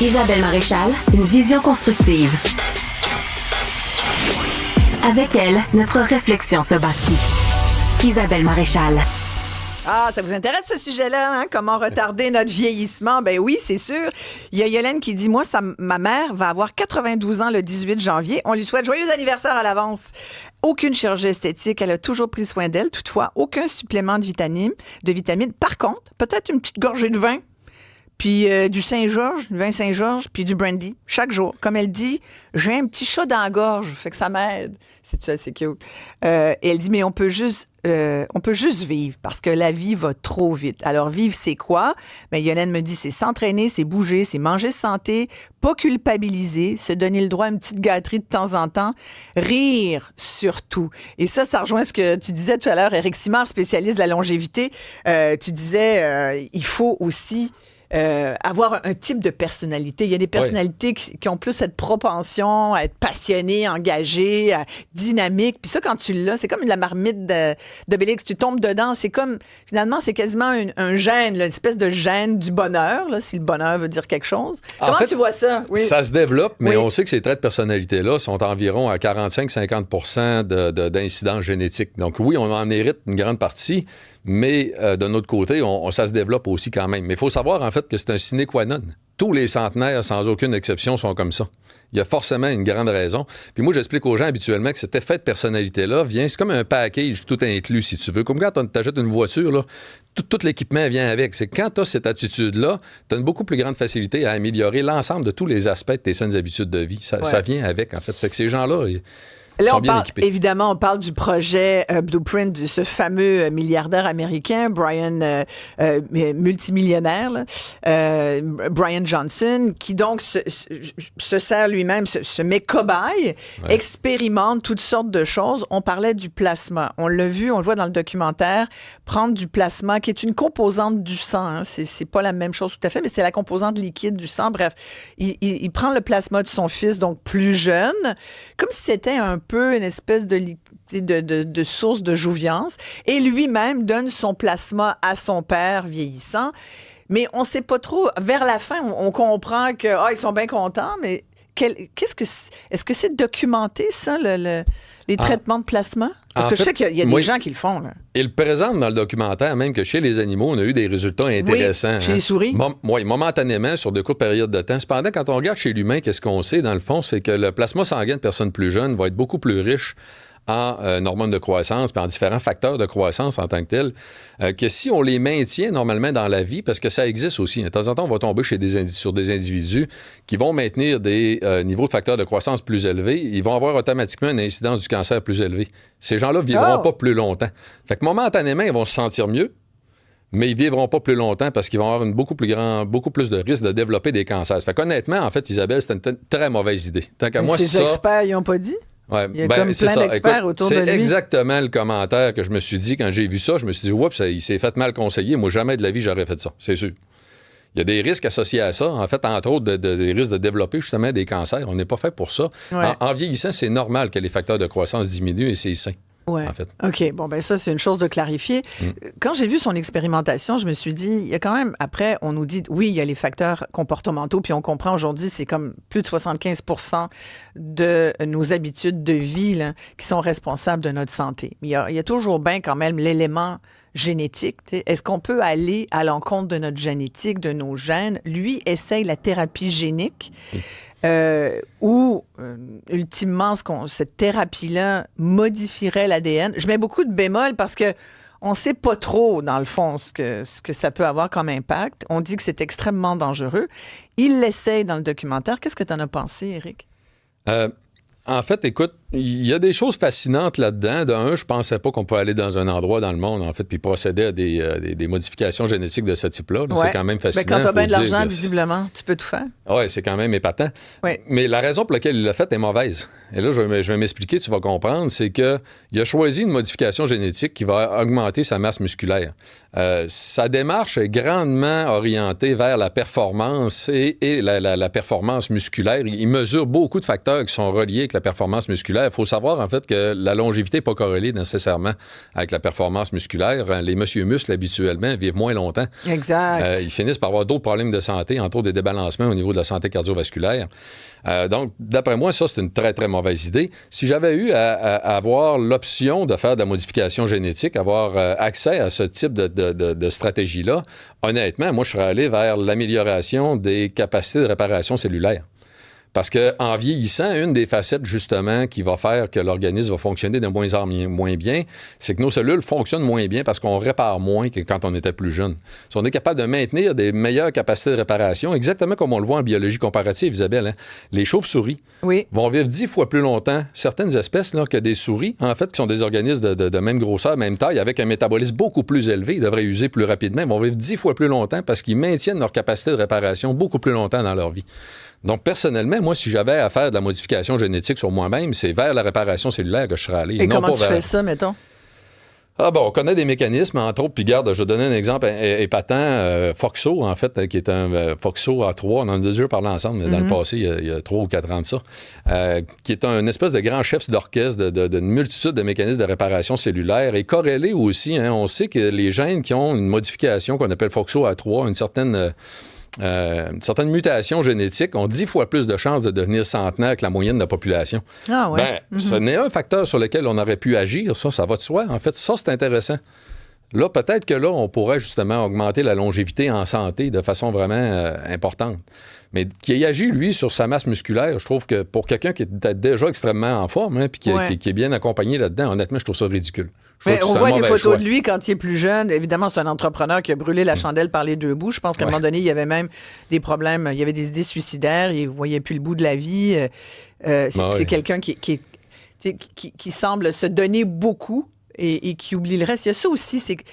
Isabelle Maréchal, une vision constructive. Avec elle, notre réflexion se bâtit. Isabelle Maréchal. Ah, ça vous intéresse ce sujet-là, hein? Comment retarder notre vieillissement? Ben oui, c'est sûr. Il y a Yolène qui dit, moi, ma mère va avoir 92 ans le 18 janvier. On lui souhaite joyeux anniversaire à l'avance. Aucune chirurgie esthétique. Elle a toujours pris soin d'elle. Toutefois, aucun supplément de vitamines. Par contre, peut-être une petite gorgée de vin. Puis du Saint-Georges, du vin Saint-Georges, puis du brandy, chaque jour. Comme elle dit, j'ai un petit chat dans la gorge, fait que ça m'aide. C'est cute. Et elle dit, mais on peut juste vivre parce que la vie va trop vite. Alors, vivre, c'est quoi? Ben, Yolène me dit, c'est s'entraîner, c'est bouger, c'est manger santé, pas culpabiliser, se donner le droit à une petite gâterie de temps en temps, rire surtout. Et ça rejoint ce que tu disais tout à l'heure, Éric Simard, spécialiste de la longévité. Tu disais, il faut aussi avoir un type de personnalité. Il y a des personnalités qui ont plus cette propension à être passionnées, engagées, dynamiques. Puis ça, quand tu l'as, c'est comme la marmite d'Obélix. Tu tombes dedans. C'est comme, finalement, c'est quasiment un gène, là, une espèce de gène du bonheur, là, si le bonheur veut dire quelque chose. Comment tu vois ça? Oui. Ça se développe, mais on sait que ces traits de personnalité-là sont environ à 45-50% d'incidence génétique. Donc oui, on en hérite une grande partie, mais d'un autre côté, ça se développe aussi quand même. Mais il faut savoir, en fait, que c'est un sine qua non. Tous les centenaires, sans aucune exception, sont comme ça. Il y a forcément une grande raison. Puis moi, j'explique aux gens habituellement que cet effet de personnalité-là c'est comme un package tout inclus, si tu veux. Comme quand tu achètes une voiture, là, tout l'équipement vient avec. C'est quand tu as cette attitude-là, tu as une beaucoup plus grande facilité à améliorer l'ensemble de tous les aspects de tes saines habitudes de vie. Ça vient avec, en fait. Fait que ces gens-là... Là, évidemment, on parle du projet Blueprint de ce fameux milliardaire américain, Brian, multimillionnaire, là, Brian Johnson, qui donc se sert lui-même, se met cobaye, expérimente toutes sortes de choses. On parlait du plasma. On l'a vu, on le voit dans le documentaire, prendre du plasma, qui est une composante du sang. Hein. C'est pas la même chose tout à fait, mais c'est la composante liquide du sang. Bref, il prend le plasma de son fils, donc plus jeune, comme si c'était un peu une espèce de source de jouvence, et lui-même donne son plasma à son père vieillissant. Mais on ne sait pas trop. Vers la fin, on comprend que ils sont bien contents, mais est-ce que c'est documenté, ça, les traitements de plasma? Parce que je sais qu'il y a des gens qui le font. Là. Il présente dans le documentaire même que chez les animaux, on a eu des résultats intéressants. Chez les souris? Oui, momentanément, sur de courtes périodes de temps. Cependant, quand on regarde chez l'humain, qu'est-ce qu'on sait, dans le fond, c'est que le plasma sanguin de personnes plus jeunes va être beaucoup plus riche en hormones de croissance, puis en différents facteurs de croissance en tant que tels, que si on les maintient normalement dans la vie, parce que ça existe aussi. De temps en temps, on va tomber sur des individus qui vont maintenir des niveaux de facteurs de croissance plus élevés. Ils vont avoir automatiquement une incidence du cancer plus élevée. Ces gens-là ne vivront pas plus longtemps. Fait que momentanément, ils vont se sentir mieux, mais ils ne vivront pas plus longtemps parce qu'ils vont avoir beaucoup plus de risques de développer des cancers. Fait qu'honnêtement, en fait, Isabelle, c'était une très mauvaise idée. Tant qu'à moi, ces experts, ils n'ont pas dit? Ouais, il y a comme plein d'experts autour de lui. C'est exactement le commentaire que je me suis dit quand j'ai vu ça. Je me suis dit, oups, il s'est fait mal conseiller. Moi, jamais de la vie, j'aurais fait ça, c'est sûr. Il y a des risques associés à ça. En fait, entre autres, des risques de développer justement des cancers. On n'est pas fait pour ça. Ouais. En vieillissant, c'est normal que les facteurs de croissance diminuent et c'est sain. Ouais. En fait. OK. Bon, ben ça, c'est une chose de clarifier. Quand j'ai vu son expérimentation, je me suis dit, il y a quand même, après, on nous dit, oui, il y a les facteurs comportementaux, puis on comprend aujourd'hui, c'est comme plus de 75% de nos habitudes de vie là, qui sont responsables de notre santé. Mais il y a toujours bien quand même l'élément génétique. T'sais. Est-ce qu'on peut aller à l'encontre de notre génétique, de nos gènes? Lui essaye la thérapie génique. Où, ultimement, cette thérapie-là modifierait l'ADN. Je mets beaucoup de bémols parce que on ne sait pas trop, dans le fond, ce que ça peut avoir comme impact. On dit que c'est extrêmement dangereux. Il l'essaye dans le documentaire. Qu'est-ce que tu en as pensé, Éric? En fait, écoute, il y a des choses fascinantes là-dedans. D'un, je pensais pas qu'on pouvait aller dans un endroit dans le monde, en fait, puis procéder à des modifications génétiques de ce type-là. Ouais. C'est quand même fascinant. Mais quand tu as bien de l'argent, visiblement, tu peux tout faire. Oui, c'est quand même épatant. Ouais. Mais la raison pour laquelle il l'a fait est mauvaise. Et là, je vais m'expliquer, tu vas comprendre, c'est qu'il a choisi une modification génétique qui va augmenter sa masse musculaire. Sa démarche est grandement orientée vers la performance et la performance musculaire. Il mesure beaucoup de facteurs qui sont reliés avec que la performance musculaire. Il faut savoir, en fait, que la longévité n'est pas corrélée nécessairement avec la performance musculaire. Les monsieur muscles, habituellement, vivent moins longtemps. Exact. Ils finissent par avoir d'autres problèmes de santé, entre autres des débalancements au niveau de la santé cardiovasculaire. Donc, d'après moi, ça, c'est une très, très mauvaise idée. Si j'avais eu à avoir l'option de faire de la modification génétique, avoir accès à ce type de stratégie-là, honnêtement, moi, je serais allé vers l'amélioration des capacités de réparation cellulaire. Parce qu'en vieillissant, une des facettes, justement, qui va faire que l'organisme va fonctionner de moins en moins bien, c'est que nos cellules fonctionnent moins bien parce qu'on répare moins que quand on était plus jeune. Si on est capable de maintenir des meilleures capacités de réparation, exactement comme on le voit en biologie comparative, Isabelle, hein, les chauves-souris vont vivre 10 fois plus longtemps, certaines espèces, là, que des souris, en fait, qui sont des organismes de même grosseur, même taille, avec un métabolisme beaucoup plus élevé, ils devraient user plus rapidement, ils vont vivre 10 fois plus longtemps parce qu'ils maintiennent leur capacité de réparation beaucoup plus longtemps dans leur vie. Donc, personnellement, moi, si j'avais à faire de la modification génétique sur moi-même, c'est vers la réparation cellulaire que je serais allé. Et non comment tu fais ça, mettons? Ah bon, on connaît des mécanismes, entre autres, puis regarde, je vais donner un exemple épatant, Foxo, en fait, qui est un Foxo A3, on en a déjà parlé ensemble dans le passé, il y a 3 ou 4 ans de ça, qui est un espèce de grand chef d'orchestre d'une multitude de mécanismes de réparation cellulaire et corrélé aussi, hein, on sait que les gènes qui ont une modification qu'on appelle Foxo A3, une certaine mutation génétique ont 10 fois plus de chances de devenir centenaire que la moyenne de la population. Ah ouais. Ce n'est un facteur sur lequel on aurait pu agir, ça va de soi. En fait, ça, c'est intéressant. Là, peut-être que là, on pourrait justement augmenter la longévité en santé de façon vraiment importante. Mais qui ait agi, lui, sur sa masse musculaire, je trouve que pour quelqu'un qui est déjà extrêmement en forme, hein, puis qui est bien accompagné là-dedans, honnêtement, je trouve ça ridicule. Mais on voit des photos de lui quand il est plus jeune. Évidemment, c'est un entrepreneur qui a brûlé la chandelle par les deux bouts. Je pense qu'à un moment donné, il y avait même des problèmes. Il y avait des idées suicidaires. Il ne voyait plus le bout de la vie. C'est quelqu'un qui semble se donner beaucoup et qui oublie le reste. Il y a ça aussi, c'est que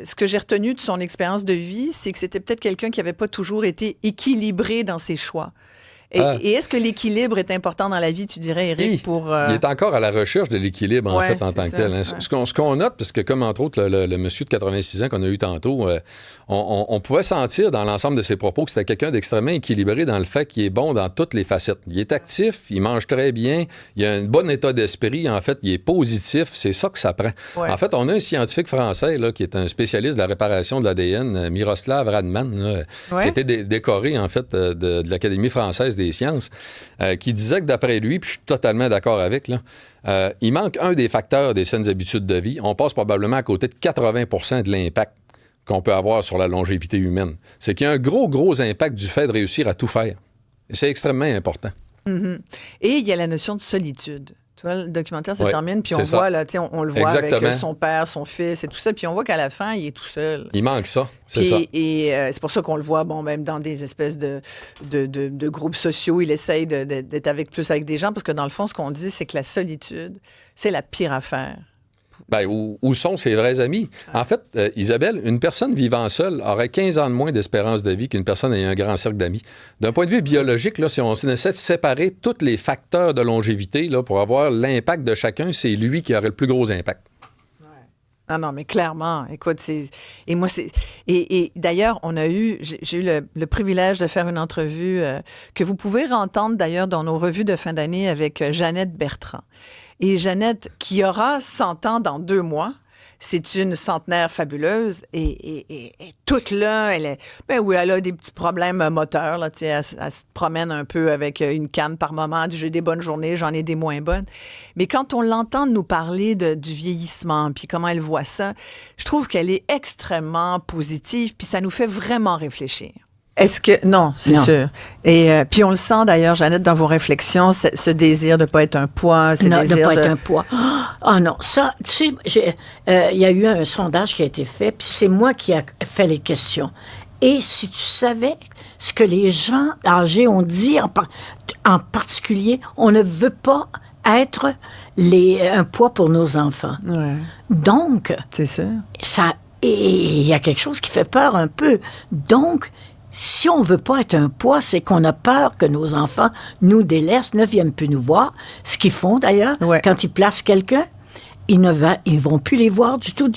ce que j'ai retenu de son expérience de vie, c'est que c'était peut-être quelqu'un qui n'avait pas toujours été équilibré dans ses choix. Et est-ce que l'équilibre est important dans la vie, tu dirais, Éric, pour... Il est encore à la recherche de l'équilibre, en fait, en tant que tel. Hein. Ce qu'on note, parce que comme, entre autres, le monsieur de 86 ans qu'on a eu tantôt, on pouvait sentir dans l'ensemble de ses propos que c'était quelqu'un d'extrêmement équilibré dans le fait qu'il est bon dans toutes les facettes. Il est actif, il mange très bien, il a un bon état d'esprit, en fait, il est positif, c'est ça que ça prend. Ouais. En fait, on a un scientifique français là, qui est un spécialiste de la réparation de l'ADN, Miroslav Radman, là, qui a été décoré, en fait, de l'Académie française des sciences, qui disait que d'après lui, puis je suis totalement d'accord avec, là, il manque un des facteurs des saines habitudes de vie. On passe probablement à côté de 80% de l'impact qu'on peut avoir sur la longévité humaine. C'est qu'il y a un gros impact du fait de réussir à tout faire. Et c'est extrêmement important. Mm-hmm. Et il y a la notion de solitude. Tu vois, le documentaire se termine, puis on voit, là, on le voit avec son père, son fils et tout ça, puis on voit qu'à la fin, il est tout seul. Il manque ça, c'est ça. Et c'est pour ça qu'on le voit, même dans des espèces de groupes sociaux, il essaye d'être plus avec des gens, parce que dans le fond, ce qu'on dit, c'est que la solitude, c'est la pire affaire. Où sont ses vrais amis? En fait, Isabelle, une personne vivant seule aurait 15 ans de moins d'espérance de vie qu'une personne ayant un grand cercle d'amis. D'un point de vue biologique, là, si on essaie de séparer tous les facteurs de longévité là, pour avoir l'impact de chacun, c'est lui qui aurait le plus gros impact. Ah non, mais clairement, écoute, et d'ailleurs, j'ai eu le privilège de faire une entrevue que vous pouvez entendre d'ailleurs dans nos revues de fin d'année avec Jeannette Bertrand. Et Jeannette, qui aura 100 ans dans 2 mois, c'est une centenaire fabuleuse et toute là, elle a des petits problèmes moteurs, là, elle se promène un peu avec une canne par moment, elle dit j'ai des bonnes journées, j'en ai des moins bonnes. Mais quand on l'entend nous parler du vieillissement, puis comment elle voit ça, je trouve qu'elle est extrêmement positive, puis ça nous fait vraiment réfléchir. Est-ce que... Non, c'est sûr. Et puis on le sent d'ailleurs, Jeannette, dans vos réflexions, ce désir de ne pas être un poids. De ne pas être un poids. Ah non, ça, tu sais, il y a eu un sondage qui a été fait, puis c'est moi qui ai fait les questions. Et si tu savais ce que les gens âgés ont dit, en particulier, on ne veut pas être un poids pour nos enfants. Ouais. Donc... C'est sûr. Il y a quelque chose qui fait peur un peu. Donc... Si on ne veut pas être un poids, c'est qu'on a peur que nos enfants nous délaissent, ne viennent plus nous voir. Ce qu'ils font d'ailleurs, quand ils placent quelqu'un, ils vont plus les voir du tout.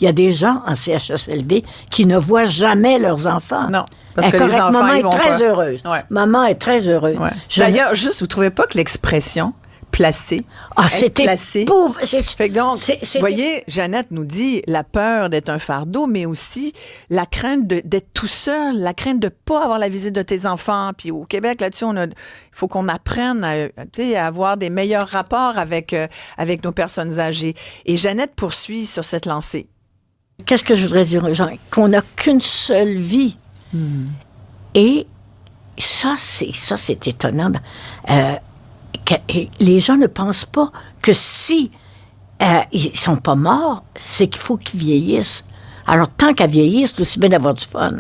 Il y a des gens en CHSLD qui ne voient jamais leurs enfants. Non, parce que les enfants, maman ils est vont très pas. heureuse. Ouais. Maman est très heureuse. Ouais. D'ailleurs, juste, vous ne trouvez pas que l'expression placée. Ah, être c'était placée. pauvre. Fait que donc, vous voyez, Jeannette nous dit la peur d'être un fardeau, mais aussi la crainte d'être tout seul, la crainte de ne pas avoir la visite de tes enfants. Puis au Québec, là-dessus, il faut qu'on apprenne à avoir des meilleurs rapports avec nos personnes âgées. Et Jeannette poursuit sur cette lancée. Qu'est-ce que je voudrais dire aux gens? Qu'on n'a qu'une seule vie. Et ça, c'est étonnant. Les gens ne pensent pas que si ils sont pas morts, c'est qu'il faut qu'ils vieillissent. Alors, tant qu'à vieillir, c'est aussi bien d'avoir du fun.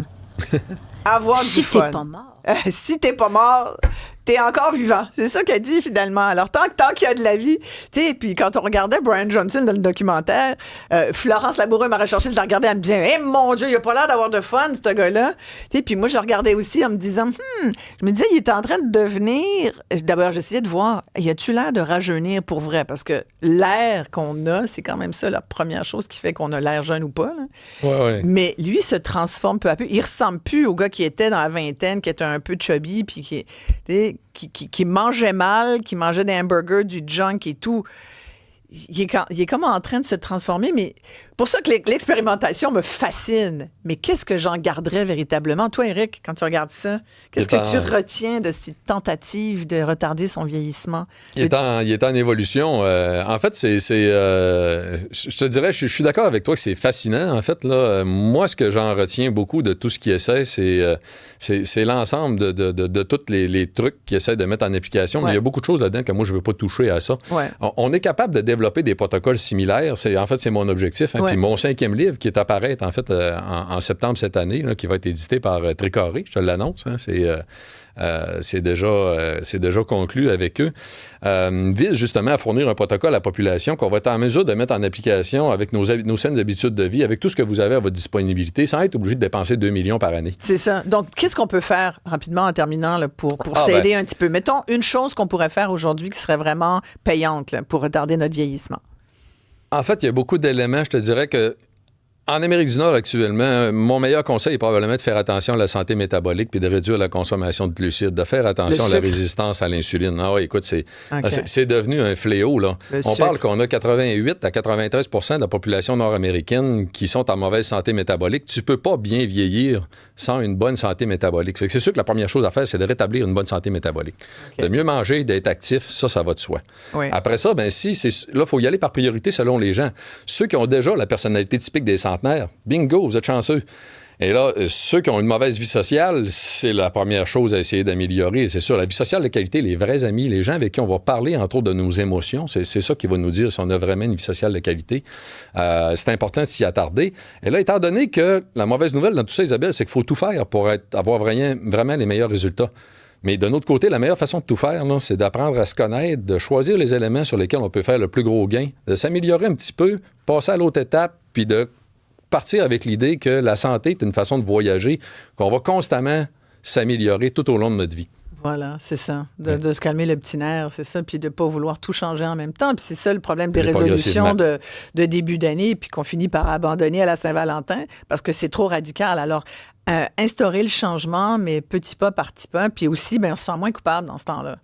Avoir si du fun. Si t'es pas mort. Si t'es pas mort, t'es encore vivant. C'est ça qu'elle dit, finalement. Alors, tant qu'il y a de la vie, tu sais, puis quand on regardait Brian Johnson dans le documentaire, Florence Lamoureux m'a recherché, je la regardais, elle me disait, « Eh, mon Dieu, il a pas l'air d'avoir de fun, ce gars-là. » Tu sais, puis moi, je le regardais aussi en me disant, je me disais, il est en train de devenir... D'abord, j'essayais de voir, y a-tu l'air de rajeunir pour vrai? Parce que l'air qu'on a, c'est quand même ça, la première chose qui fait qu'on a l'air jeune ou pas. Ouais. Mais lui se transforme peu à peu. Il ressemble plus au gars qui était dans la vingtaine, qui était un peu chubby, puis qui mangeait mal, qui mangeait des hamburgers, du junk et tout. Il est comme en train de se transformer, mais pour ça que l'expérimentation me fascine. Mais qu'est-ce que j'en garderais véritablement? Toi, Éric, quand tu regardes ça, qu'est-ce que tu retiens de cette tentative de retarder son vieillissement? Il est en évolution. En fait, je te dirais, je suis d'accord avec toi que c'est fascinant. En fait, là, moi, ce que j'en retiens beaucoup de tout ce qu'il essaie, c'est l'ensemble de tous les trucs qu'il essaie de mettre en application. Mais il y a beaucoup de choses là-dedans que moi, je ne veux pas toucher à ça. Ouais. On est capable de développer des protocoles similaires. En fait, c'est mon objectif. Puis mon 5e livre qui est à paraître, en fait, en septembre cette année, là, qui va être édité par Tricaré, je te l'annonce. C'est déjà conclu avec eux. Vise justement à fournir un protocole à la population qu'on va être en mesure de mettre en application avec nos saines habitudes de vie, avec tout ce que vous avez à votre disponibilité, sans être obligé de dépenser 2 millions par année. C'est ça. Donc, qu'est-ce qu'on peut faire rapidement en terminant là, pour s'aider un petit peu? Mettons une chose qu'on pourrait faire aujourd'hui qui serait vraiment payante là, pour retarder notre vieillissement. En fait, il y a beaucoup d'éléments. Je te dirais que en Amérique du Nord, actuellement, mon meilleur conseil est probablement de faire attention à la santé métabolique puis de réduire la consommation de glucides, de faire attention à la résistance à l'insuline. Ah oui, écoute, c'est devenu un fléau, là. On parle qu'on a 88 à 93 % de la population nord-américaine qui sont en mauvaise santé métabolique. Tu peux pas bien vieillir sans une bonne santé métabolique. Fait que c'est sûr que la première chose à faire, c'est de rétablir une bonne santé métabolique. De mieux manger, d'être actif, ça va de soi. Oui. Après ça, là, il faut y aller par priorité selon les gens. Ceux qui ont déjà la personnalité typique des centenaires, bingo, vous êtes chanceux. Et là, ceux qui ont une mauvaise vie sociale, c'est la première chose à essayer d'améliorer. C'est sûr, la vie sociale de qualité, les vrais amis, les gens avec qui on va parler, entre autres, de nos émotions, c'est ça qui va nous dire si on a vraiment une vie sociale de qualité. C'est important de s'y attarder. Et là, étant donné que la mauvaise nouvelle dans tout ça, Isabelle, c'est qu'il faut tout faire pour avoir vraiment les meilleurs résultats. Mais de notre côté, la meilleure façon de tout faire, là, c'est d'apprendre à se connaître, de choisir les éléments sur lesquels on peut faire le plus gros gain, de s'améliorer un petit peu, passer à l'autre étape, puis de partir avec l'idée que la santé est une façon de voyager, qu'on va constamment s'améliorer tout au long de notre vie. Voilà, c'est ça. De se calmer le petit nerf, c'est ça, puis de ne pas vouloir tout changer en même temps. Puis c'est ça le problème des résolutions de début d'année, puis qu'on finit par abandonner à la Saint-Valentin, parce que c'est trop radical. Alors, instaurer le changement, mais petit pas par petit pas, puis aussi, on se sent moins coupable dans ce temps-là.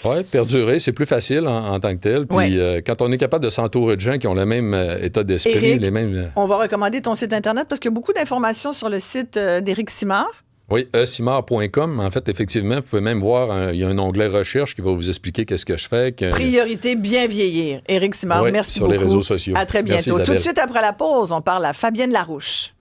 Oui, perdurer, c'est plus facile en tant que tel. Puis quand on est capable de s'entourer de gens qui ont le même état d'esprit, Éric, les mêmes... on va recommander ton site Internet parce qu'il y a beaucoup d'informations sur le site d'Éric Simard. Oui, simard.com. En fait, effectivement, vous pouvez même voir, il y a un onglet recherche qui va vous expliquer qu'est-ce que je fais. Priorité, bien vieillir. Éric Simard, merci sur beaucoup. Les réseaux sociaux. À très bientôt. Merci, tout de suite après la pause, on parle à Fabienne Larouche.